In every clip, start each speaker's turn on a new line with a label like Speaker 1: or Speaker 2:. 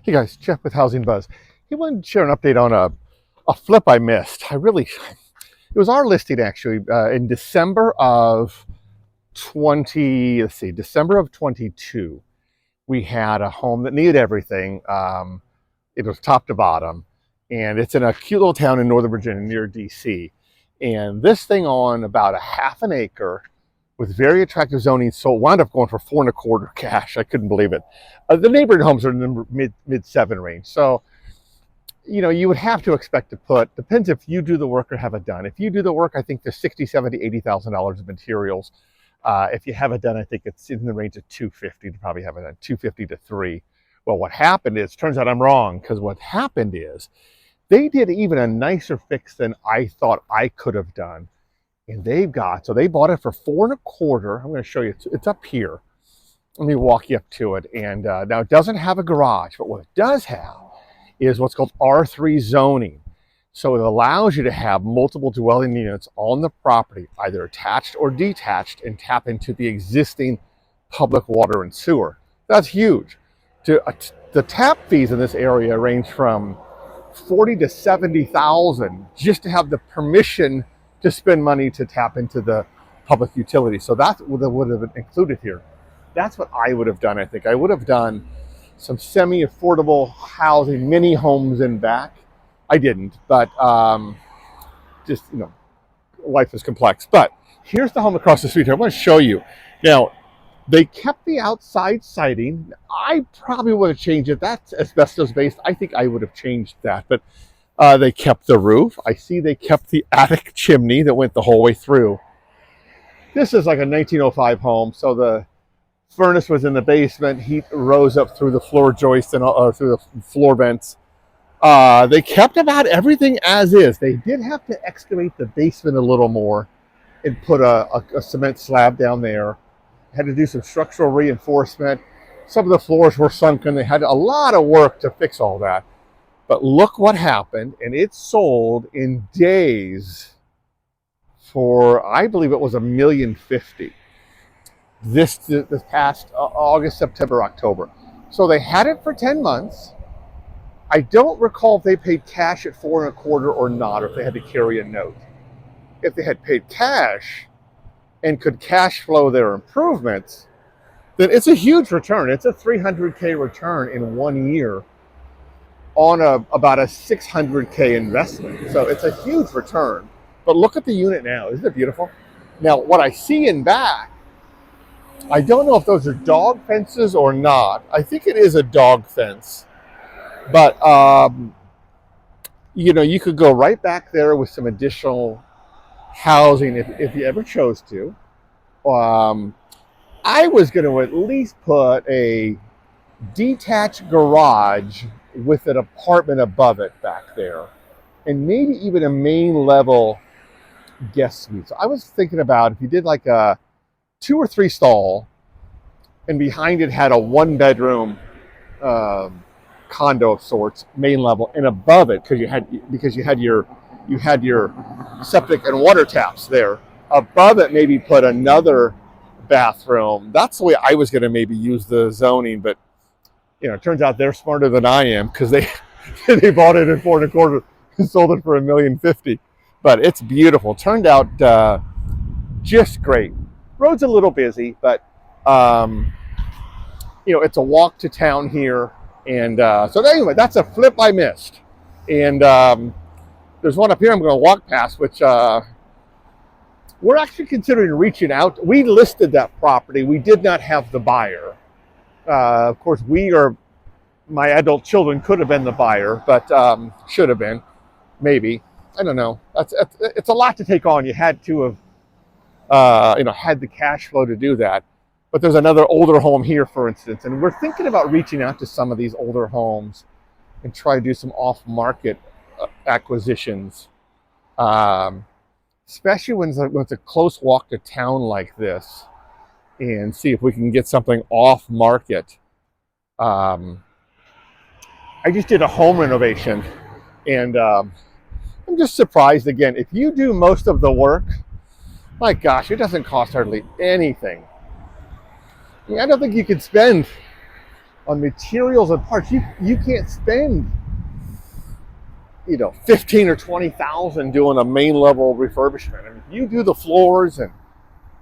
Speaker 1: Hey guys, Jeff with Housing Buzz. He wanted to share an update on a flip I missed. It was our listing actually in December of 22. We had a home that needed everything. It was top to bottom, and it's in a cute little town in Northern Virginia near DC. And this thing on about a half an acre with very attractive zoning, so it wound up going for 4.25 cash. I couldn't believe it. The neighboring homes are in the mid 7 range. So, you would have to expect to put, depends if you do the work or have it done. If you do the work, I think there's $60, $70, $80,000 of materials. If you have it done, I think it's in the range of 250 to probably have it done, 250 to 3. Well, what happened is, turns out I'm wrong, because what happened is they did even a nicer fix than I thought I could have done. And they bought it for 4.25. I'm going to show you, it's up here. Let me walk you up to it. And now it doesn't have a garage, but what it does have is what's called R3 zoning. So it allows you to have multiple dwelling units on the property, either attached or detached, and tap into the existing public water and sewer. That's huge. The tap fees in this area range from $40,000 to $70,000 just to have the permission to spend money to tap into the public utility. So that's what would have been included here. That's what I would have done. I think I would have done some semi-affordable housing, mini homes in back. I didn't, but life is complex. But here's the home across the street here. I want to show you. Now, they kept the outside siding. I probably would have changed it. That's asbestos based. I think I would have changed that, but they kept the roof. I see they kept the attic chimney that went the whole way through. This is like a 1905 home, so the furnace was in the basement. Heat rose up through the floor joists or through the floor vents. They kept about everything as is. They did have to excavate the basement a little more and put a cement slab down there. Had to do some structural reinforcement. Some of the floors were sunken. They had a lot of work to fix all that. But look what happened, and it sold in days for, I believe it was $1,050,000. This past August, September, October. So they had it for 10 months. I don't recall if they paid cash at 4.25 or not, or if they had to carry a note. If they had paid cash and could cash flow their improvements, then it's a huge return. It's a $300K return in 1 year on about a $600K investment. So it's a huge return. But look at the unit now. Isn't it beautiful? Now, what I see in back, I don't know if those are dog fences or not. I think it is a dog fence. But, you could go right back there with some additional housing if you ever chose to. I was going to at least put a detached garage with an apartment above it back there, and maybe even a main level guest suite. So I was thinking about if you did like a 2 or 3 stall, and behind it had a 1-bedroom condo of sorts, main level, and above it, because you had your septic and water taps there. Above it, maybe put another bathroom. That's the way I was going to maybe use the zoning, but it turns out they're smarter than I am, because they bought it at 4.25 and sold it for $1,050,000. But it's beautiful. Turned out just great. Road's a little busy, but it's a walk to town here. And so anyway, that's a flip I missed. And there's one up here I'm going to walk past, which we're actually considering reaching out. We listed that property. We did not have the buyer. Of course, my adult children could have been the buyer, but should have been, maybe. I don't know. It's a lot to take on. You had to have, had the cash flow to do that. But there's another older home here, for instance, and we're thinking about reaching out to some of these older homes and try to do some off-market acquisitions, especially when it's a close walk to town like this, and see if we can get something off-market. I just did a home renovation, and I'm just surprised again. If you do most of the work, my gosh, it doesn't cost hardly anything. I don't think you could spend on materials and parts. You can't spend, you know, 15 or 20,000 doing a main level refurbishment. I mean, you do the floors, and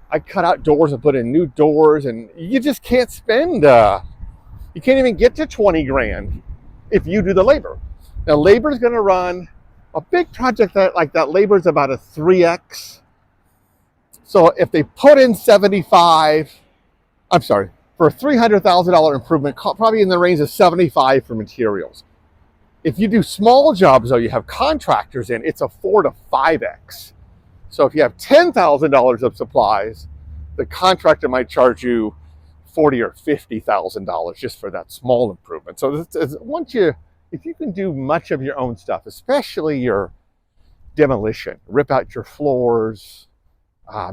Speaker 1: I cut out doors and put in new doors, and you just can't spend. You can't even get to 20 grand if you do the labor. Now, labor is going to run a big project like that. Labor is about a 3x. So if they put in 75, I'm sorry, for a $300,000 improvement, probably in the range of 75 for materials. If you do small jobs, though, you have contractors in, it's a 4 to 5x. So if you have $10,000 of supplies, the contractor might charge you $40,000 or $50,000 just for that small improvement. So if you can do much of your own stuff, especially your demolition, rip out your floors,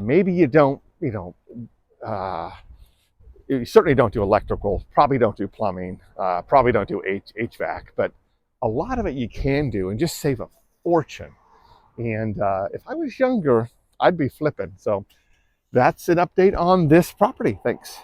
Speaker 1: maybe you don't, you certainly don't do electrical, probably don't do plumbing, probably don't do HVAC, but a lot of it you can do and just save a fortune. And if I was younger, I'd be flipping. So that's an update on this property. Thanks.